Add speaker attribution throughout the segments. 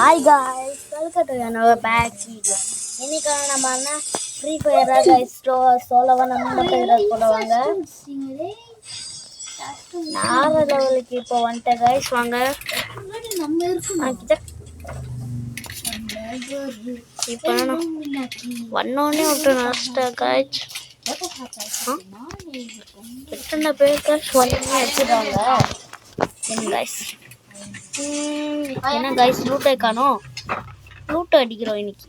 Speaker 1: Hi guys, welcome to என்னோட back video. இன்னைக்கான நம்ம என்ன ஃப்ரீ ஃபயரா கைஸ் சோலோவா நம்ம மட்டும் போடுவாங்க. நான் லெவலுக்கு இப்போ வந்துட்டேன் கைஸ். வாங்க இப்போ ஒன்னொன்னே விட்டு நஷ்ட கைஸ். எத்தனை பேர் கைஸ் ஒன்னே எடுத்துட்டாங்க கைஸ். என்ன கைஸ் லூட்டை காணோம். லூட் அடிக்கிறோம் இன்னைக்கு.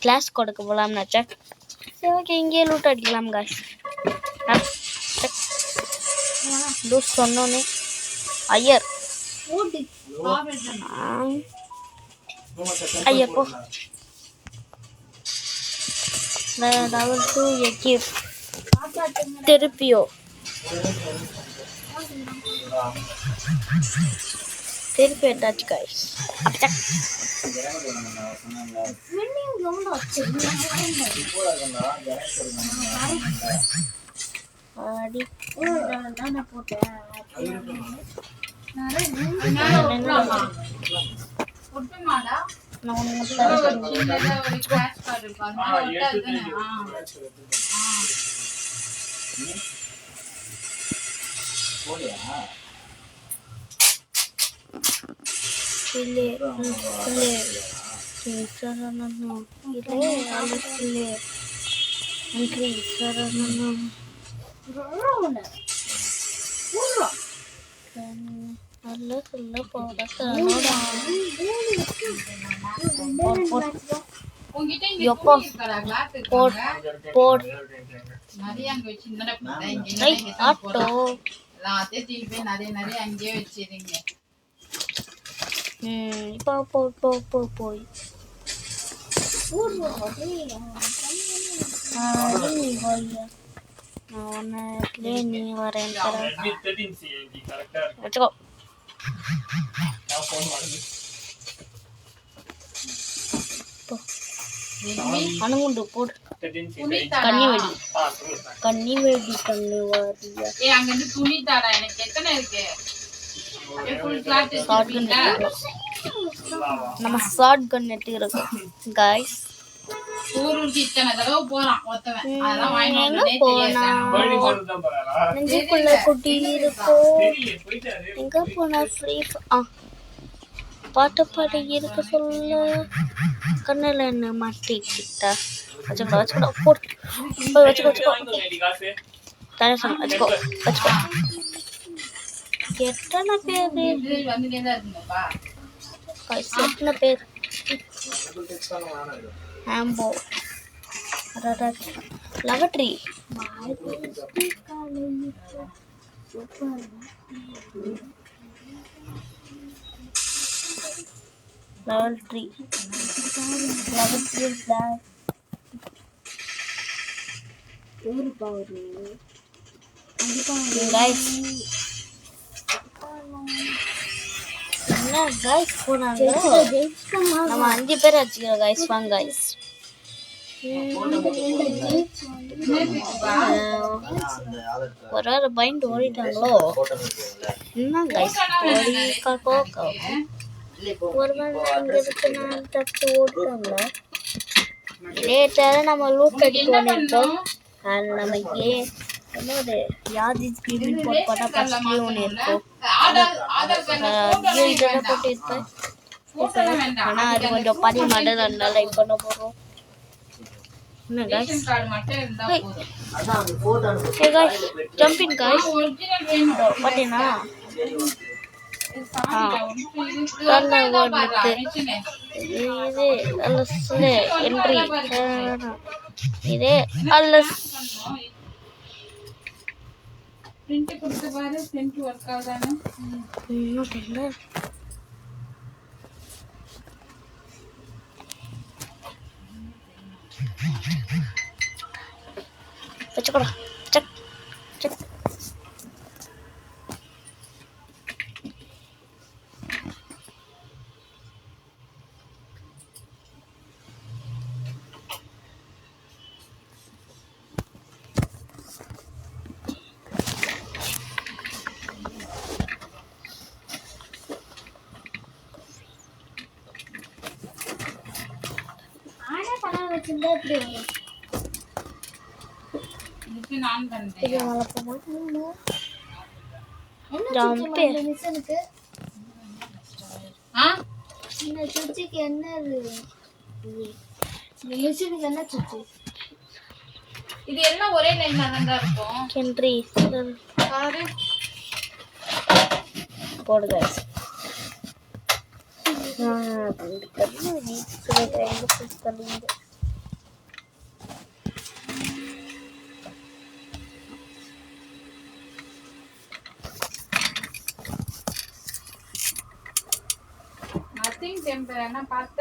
Speaker 1: கிளாஸ் கொடுக்க போகலாம்னு நினச்சேன். சரி ஓகே, இங்கேயே லூட் அடிக்கலாம் கைஸ். லூட் சொன்னோன்னே ஐயர் ஐயப்போ லெவல் 2 எக்யூப் திருப்பியோ திருப்பி எடுத்தாச்சு கைஸ். போய் நீ வரேன் வச்சுக்கோ. அணுகுண்டு போடு. கண்ணி வெடி கண்ணி வாரியா. நம்ம ஷார்ட் கன் எடுத்துக்கிறோம் கைஸ். நெஞ்சுக்குள்ள குட்டி இருக்கோ எங்க போனா ஃப்ரீ பாட்டு பாடி இருக்க சொல்ல. கண்ணில் என்ன மாட்டிக்கிட்டா வச்சுக்கோ போட்டு வச்சுக்கோ தானே சொன்ன வச்சுக்கோ. எத்தனை பேர் எத்தனை பேர் ஆம்போ லவட்ரி level 3 guys. என்ன guys போனாங்க. நம்ம 5 பேர் ஆச்சுக்கிறோம் guys. வாங்க guys. ஒரு பைண்ட் ஓடிட்டாங்களோ என்ன guys. நம்ம லூட் அடிக்க பண்ணிருக்கோம். நம்ம என்னது யாதி ஸ்கிரீன் போட்டு பார்த்தா ஃபர்ஸ்ட்லயே ஒன்று இருக்கும். இதெல்லாம் போட்டு இருப்பேன். ஆனால் அது கொஞ்சம் பதிய மாட்டேன். அதனால லைக் பண்ண போகிறோம். என்ன guys? Hey guys, jump in guys. பார்த்தீங்கன்னா இதே அல்லஸ் பிரிண்ட் கொடுத்து பாரு. பிரிண்ட் வர்க் ஆகாதானே இன்னும் தெரியல. வச்சுக்கோடா செக் செக். வச்சிருந்தா இப்படி வரும்.
Speaker 2: இது நான் பண்றேன்.
Speaker 1: இது மேல போகும்போது ஜம்பே மிஷனுக்கு இந்த சுவிட்சுக்கு என்ன இந்த மிஷினுக்கு என்ன சுவிட்சு?
Speaker 2: இது எல்லாம் ஒரே லைன்ல தான் இருக்கும்.
Speaker 1: கென்ட்ரி
Speaker 2: பாரு
Speaker 1: போடு गाइस. बंद कर लो जी. सुबह टाइम पे फिक्स कर लेंगे.
Speaker 2: நத்திங் டெம்பர் என்ன பார்த்த?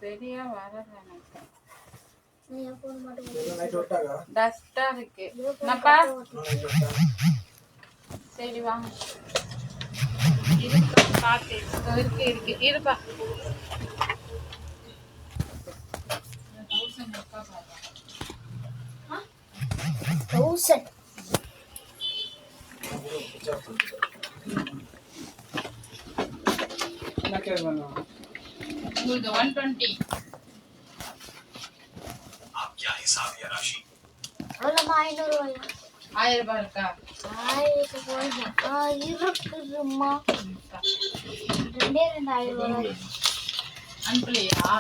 Speaker 2: சரியா வரல எனக்கு. டஸ்டா இருக்கு. என்னப்பா? சரி வாங்க. இருக்கு பாத்து. இருக்கு இருப்பா.
Speaker 1: 1000
Speaker 3: என்ன கேக்குறீங்க?
Speaker 2: உங்களுக்கு 120.
Speaker 4: आप क्या हिसाब है राशि?
Speaker 1: அவ்வளோமா 500 ரூபாய்.
Speaker 2: 1000 ரூபாய் இருக்கா?
Speaker 1: 1000 ரூபாய் இருக்குமா? 2000 ரூபாய்.
Speaker 2: அனுப்பலையா?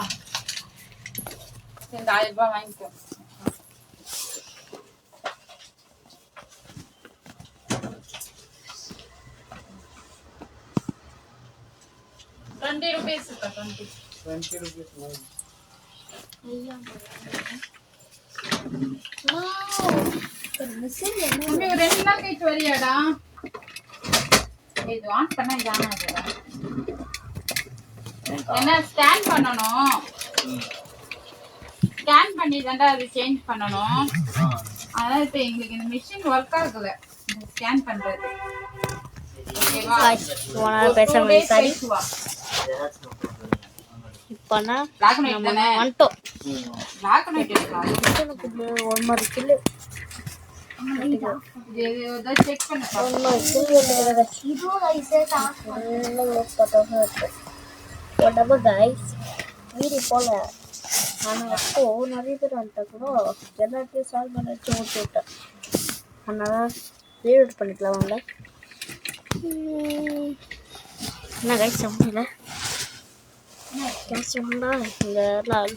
Speaker 2: சரி 1000 ரூபாய் வாங்கிக்கோ. ₹20 இருக்கா?
Speaker 3: 20 rupees more.
Speaker 1: ஐயா மிஷின் என்ன
Speaker 2: மம்மி ஒரு 2 நாள் கழிச்சு வரியாடா? இது ஆன் பண்ணா இதானாது. என்ன ஸ்கேன் பண்ணனும். ஸ்கேன் பண்ணி தான்டா அது சேஞ்ச் பண்ணனும். அதான் இப்போ எங்களுக்கு இந்த மிஷின் ஒர்க் ஆகல. ஸ்கேன் பண்றது. ஓகேவா?
Speaker 1: ஓனா பேசுங்க சரி. இப்பனா
Speaker 2: பிளாக் அண்ட் ஒயிட் தானே?
Speaker 1: வந்துட்டோம்.
Speaker 2: பிளாக் அண்ட் ஒயிட் இருக்கா?
Speaker 1: எனக்கு ஒரு மாதிரி கில்லு.
Speaker 2: இது ஏதோ செக் பண்ணு.
Speaker 1: ஒன்னும் கில்லு இல்ல. இதுவும் ரைஸே தான். நல்ல போட்டோஸ் இருக்கு. போட்டோ गाइस வீடியோ போல. ஆனா அப்போ நிறைய பேர் வந்துட்டாங்க. எல்லாத்தையும் சால்வ் பண்ணி விட்டுட்டேன். அதனால ரீட் பண்ணிக்கலாம் வாங்க. என்ன गाइस சமையல क्या सुनना है लाल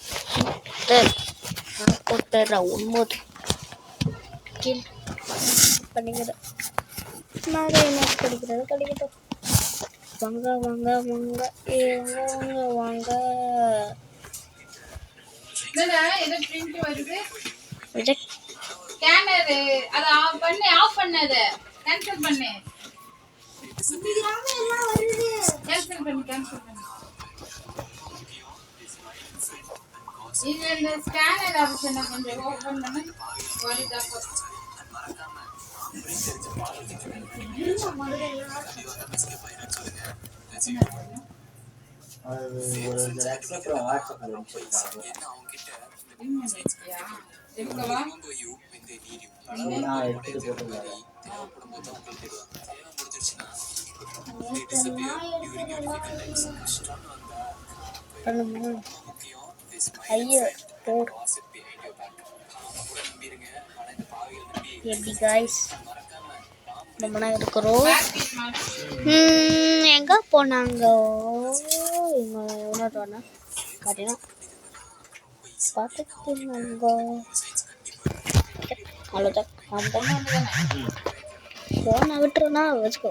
Speaker 1: போட்டற ஒன்பது கில் பண்ணிக்கிறேன். நான் என்ன படிக்கிறது படிக்கட்டும். வாங்க வாங்க வாங்க வாங்க வாங்க.
Speaker 2: என்னடா ஏதோ பிரிண்ட் வருது.
Speaker 1: ரிஜெக்ட்
Speaker 2: ஸ்கேனர் அத ஆஃப் பண்ணாத. கேன்சல் பண்ணு. கேன்சல் பண்ணு. இந்த ஸ்கேனர் ஆப்ஷனை கொஞ்சம் ஓபன் பண்ணு. வருதா பாரு.
Speaker 3: அது ஒரு எக்ஸ்ட்ரா வாட்ஸ்அப்ல அனுப்பிச்சிருக்காங்க.
Speaker 2: இருக்கவா?
Speaker 3: நான் எடுத்துட்டு போட்டுருக்கேன்.
Speaker 1: ஐயோ போர் எப்படி गाइस நம்ம நான் இருக்கிறோம். எங்க போனாங்க? இங்க உணர்றானா காட்டினா பார்த்துக்கிங்க. அவ்வளோதான் போன விட்டுருனா வச்சுக்கோ.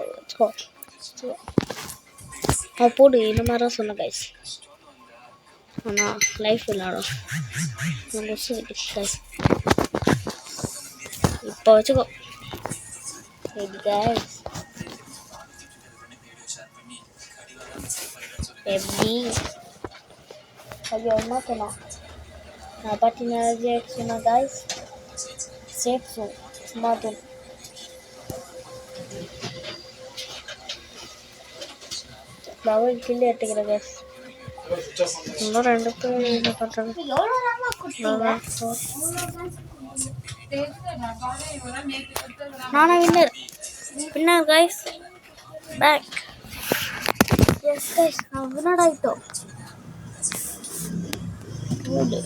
Speaker 1: போடு இந்த மாதிரி தான் சொன்னேன் गाइस. ஆனால் லைஃப் விளாடும் गाइस. இப்போ வச்சுக்கோ गाइस. எப்படி ஐயோ என்ன சொன்னா நான் பார்த்தீங்கன்னா சொன்னா गाइस சேஃப் ஜோன் சும்மா தூ லெவல் கில் எடுத்துக்கிறேன் गाइस. இன்னும் 2 பேர் என்ன பண்றாங்க? நானா winner. Winner guys, back. Yes guys, now winner ಆಯ್ತು. ಹೌದು,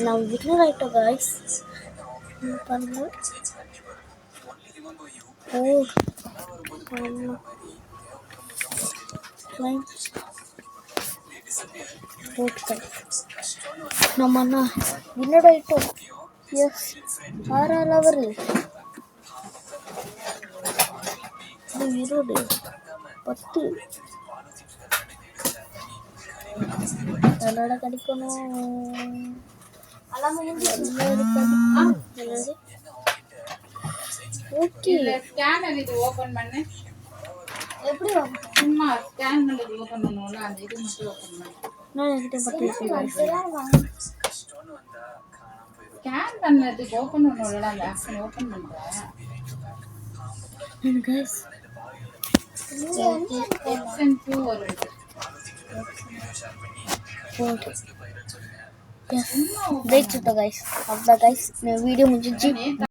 Speaker 1: ನಾವು winner ಆಯ್ತು guys. ಬಂದು ನಮ್ಮನ್ನ winner ಆಯ್ತು. ಎಸ್, ಆರಲ್ಲ ಬರಲಿ ಇರೋದು 10 ಕನ್ನಡ ಕಡಿಕೋನು ஓகே
Speaker 2: இல்ல ஸ்கேனர் இது ஓபன் பண்ணு.
Speaker 1: எப்படி
Speaker 2: சும்மா ஸ்கேன் பண்ணது ஓபன் பண்ணுவோம்ல அந்த இது மட்டும் ஓபன் பண்ணு.
Speaker 1: நான் என்கிட்ட பத்தி
Speaker 2: ஸ்கேன் பண்ணதுக்கு ஓபன் பண்ணுவோம்ல அந்த ஆப்ஷன் ஓபன் பண்றேன்.
Speaker 1: guys
Speaker 2: ஆப்ஷன் 2 வருது.
Speaker 1: Okay yes wait guys. அவ்வளோ guys, இந்த வீடியோ முடிஞ்சிச்சு.